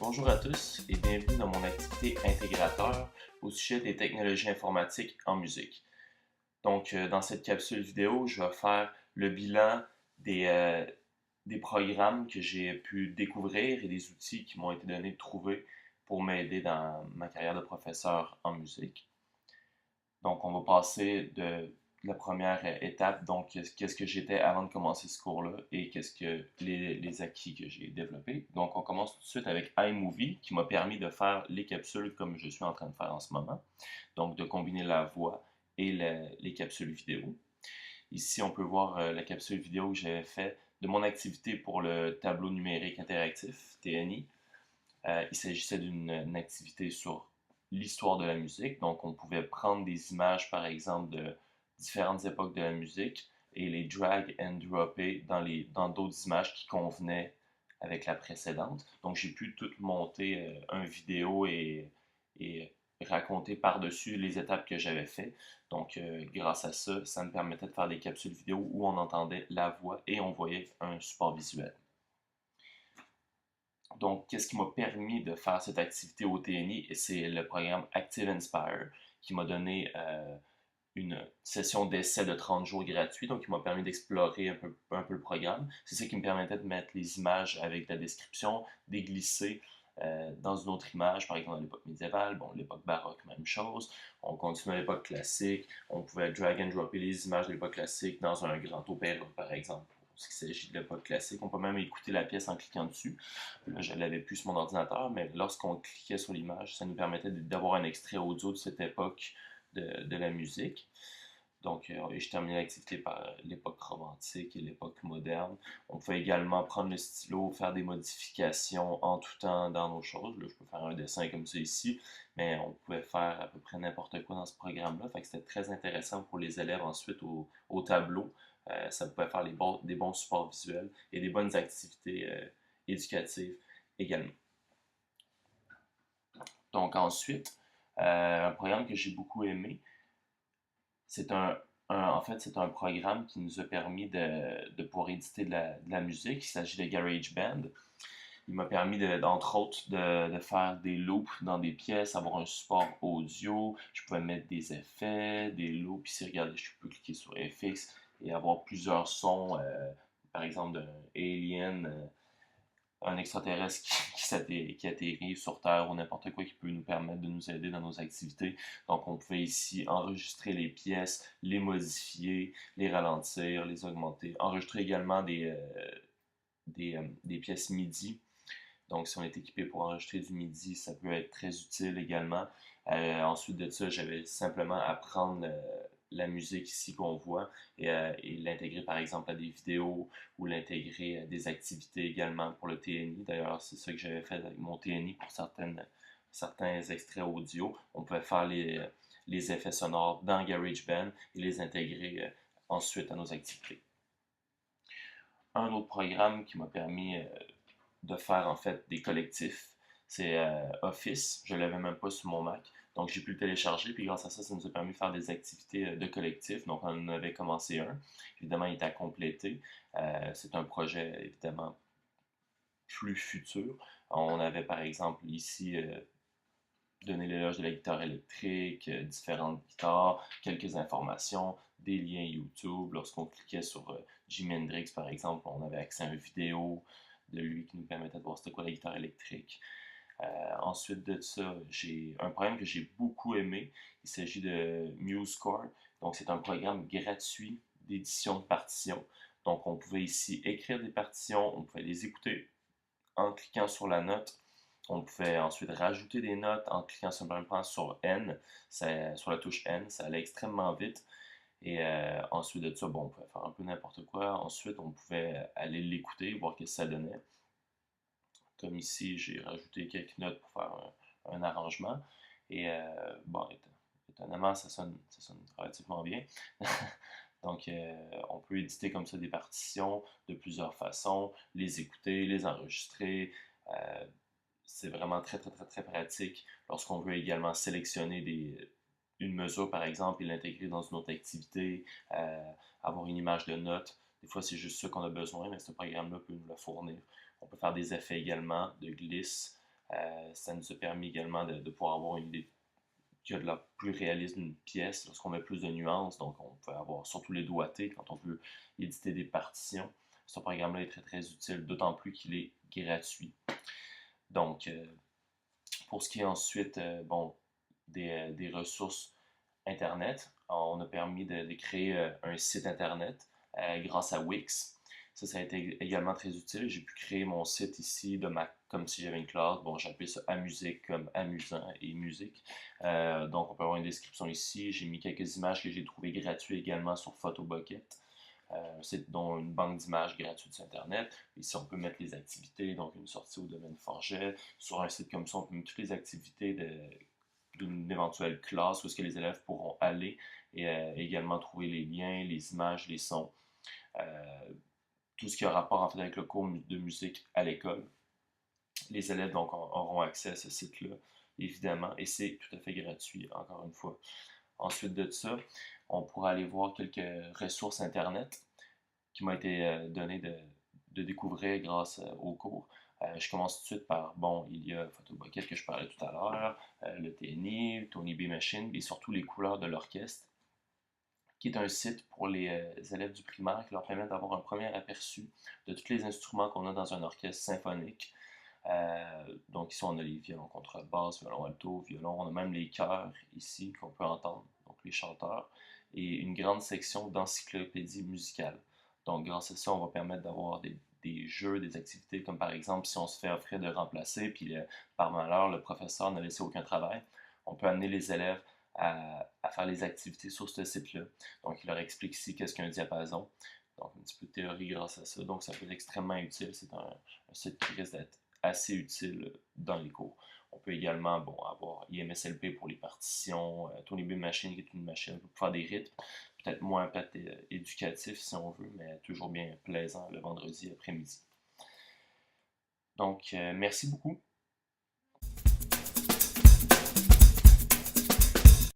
Bonjour à tous et bienvenue dans mon activité intégrateur au sujet des technologies informatiques en musique. Dans cette capsule vidéo, je vais faire le bilan des, euh, des programmes que j'ai pu découvrir et des outils qui m'ont été donnés de trouver pour m'aider dans ma carrière de professeur en musique. Donc, on va passer de la première étape, donc qu'est-ce que j'étais avant de commencer ce cours-là et qu'est-ce que les acquis que j'ai développés. Donc, on commence tout de suite avec iMovie qui m'a permis de faire les capsules comme je suis en train de faire en ce moment. Donc, de combiner la voix et les capsules vidéo. Ici, on peut voir la capsule vidéo que j'avais fait de mon activité pour le tableau numérique interactif, TNI. Il s'agissait d'une activité sur l'histoire de la musique. Donc, on pouvait prendre des images, par exemple, de différentes époques de la musique et les drag and dropper dans d'autres images qui convenaient avec la précédente. Donc, j'ai pu tout monter un vidéo et raconter par-dessus les étapes que j'avais fait. Donc, grâce à ça, ça me permettait de faire des capsules vidéo où on entendait la voix et on voyait un support visuel. Donc, qu'est-ce qui m'a permis de faire cette activité au TNI? C'est le programme Active Inspire qui m'a donné une session d'essai de 30 jours gratuit. Donc, il m'a permis d'explorer un peu le programme. C'est ça qui me permettait de mettre les images avec la description, de les glisser dans une autre image, par exemple dans l'époque médiévale, bon, l'époque baroque, même chose. On continue à l'époque classique. On pouvait drag and dropper les images de l'époque classique dans un grand opéra, par exemple. S'il s'agit de l'époque classique, on peut même écouter la pièce en cliquant dessus. Là, je l'avais plus sur mon ordinateur, mais lorsqu'on cliquait sur l'image, ça nous permettait d'avoir un extrait audio de cette époque de la musique. Donc, je terminais l'activité par l'époque romantique et l'époque moderne. On pouvait également prendre le stylo, faire des modifications en tout temps dans nos choses. Là, je peux faire un dessin comme ça ici, mais on pouvait faire à peu près n'importe quoi dans ce programme-là. Fait que c'était très intéressant pour les élèves ensuite au tableau. Ça pouvait faire des bons supports visuels et des bonnes activités éducatives également. Donc ensuite, un programme que j'ai beaucoup aimé, c'est en fait, c'est un programme qui nous a permis de pouvoir éditer de la musique. Il s'agit de GarageBand. Il m'a permis, entre autres, de faire des loops dans des pièces, avoir un support audio. Je pouvais mettre des effets, des loops. Ici, regardez, je peux cliquer sur FX et avoir plusieurs sons, par exemple d'un alien, un extraterrestre qui atterrit sur Terre ou n'importe quoi qui peut nous permettre de nous aider dans nos activités. Donc, on pouvait ici enregistrer les pièces, les modifier, les ralentir, les augmenter. Enregistrer également des pièces MIDI. Donc, si on est équipé pour enregistrer du MIDI, ça peut être très utile également. Ensuite de ça, j'avais simplement à prendre la musique ici qu'on voit et l'intégrer par exemple à des vidéos ou l'intégrer à des activités également pour le TNI. D'ailleurs, c'est ça que j'avais fait avec mon TNI pour certains extraits audio. On pouvait faire les effets sonores dans GarageBand et les intégrer ensuite à nos activités. Un autre programme qui m'a permis de faire en fait des collectifs. C'est Office, je ne l'avais même pas sur mon Mac. Donc j'ai pu le télécharger, puis grâce à ça, ça nous a permis de faire des activités de collectif. Donc on en avait commencé un. Évidemment, il est à compléter. C'est un projet évidemment plus futur. On avait par exemple ici donné l'éloge de la guitare électrique, différentes guitares, quelques informations, des liens YouTube. Lorsqu'on cliquait sur Jimi Hendrix par exemple, on avait accès à une vidéo de lui qui nous permettait de voir c'était quoi la guitare électrique. Ensuite de ça, j'ai un programme que j'ai beaucoup aimé. Il s'agit de MuseScore. Donc, c'est un programme gratuit d'édition de partitions. Donc, on pouvait ici écrire des partitions, on pouvait les écouter en cliquant sur la note. On pouvait ensuite rajouter des notes en cliquant simplement sur N, sur la touche N. Ça allait extrêmement vite. Et ensuite de ça, bon, on pouvait faire un peu n'importe quoi. Ensuite, on pouvait aller l'écouter, voir ce que ça donnait. Comme ici, j'ai rajouté quelques notes pour faire un arrangement. Et bon, étonnamment, ça sonne relativement bien. Donc, on peut éditer comme ça des partitions de plusieurs façons, les écouter, les enregistrer. C'est vraiment très, très, très, très pratique lorsqu'on veut également sélectionner une mesure, par exemple, et l'intégrer dans une autre activité, avoir une image de note. Des fois, c'est juste ça qu'on a besoin, mais ce programme-là peut nous le fournir. On peut faire des effets également de glisse Ça nous a permis également de pouvoir avoir une idée qui a de la plus réaliste d'une pièce lorsqu'on met plus de nuances. Donc, on peut avoir surtout les doigtés quand on veut éditer des partitions. Ce programme-là est très très utile, d'autant plus qu'il est gratuit. Donc, pour ce qui est ensuite des ressources Internet, on a permis de créer un site Internet grâce à Wix. Ça a été également très utile. J'ai pu créer mon site ici comme si j'avais une classe. Bon, j'ai appelé ça Amusique comme amusant et musique. Donc, on peut avoir une description ici. J'ai mis quelques images que j'ai trouvées gratuites également sur Photobucket. C'est donc une banque d'images gratuite sur Internet. Ici, on peut mettre les activités, donc une sortie au domaine Forget. Sur un site comme ça, on peut mettre toutes les activités d'une éventuelle classe où est-ce que les élèves pourront aller et également trouver les liens, les images, les sons, tout ce qui a rapport en fait avec le cours de musique à l'école. Les élèves donc auront accès à ce site-là, évidemment, et c'est tout à fait gratuit, encore une fois. Ensuite de ça, on pourra aller voir quelques ressources Internet qui m'ont été données de découvrir grâce au cours. Je commence tout de suite par, bon, il y a Photobucket que je parlais tout à l'heure, le TNI, Tony B Machine, et surtout les couleurs de l'orchestre, qui est un site pour les élèves du primaire qui leur permet d'avoir un premier aperçu de tous les instruments qu'on a dans un orchestre symphonique. Donc ici, on a les violons contrebasse, violon alto, violon, on a même les chœurs ici qu'on peut entendre, donc les chanteurs, et une grande section d'encyclopédie musicale. Donc grâce à ça, on va permettre d'avoir des jeux, des activités, comme par exemple si on se fait offrir de remplacer, puis par malheur, le professeur n'a laissé aucun travail, on peut amener les élèves à faire les activités sur ce site-là. Donc il leur explique ici qu'est-ce qu'un diapason, donc un petit peu de théorie grâce à ça, donc ça peut être extrêmement utile, c'est un site qui risque d'être assez utile dans les cours. On peut également avoir IMSLP pour les partitions, Tony B Machine qui est une machine pour faire des rythmes, peut-être moins peut-être éducatif si on veut, mais toujours bien plaisant le vendredi après-midi. Donc, merci beaucoup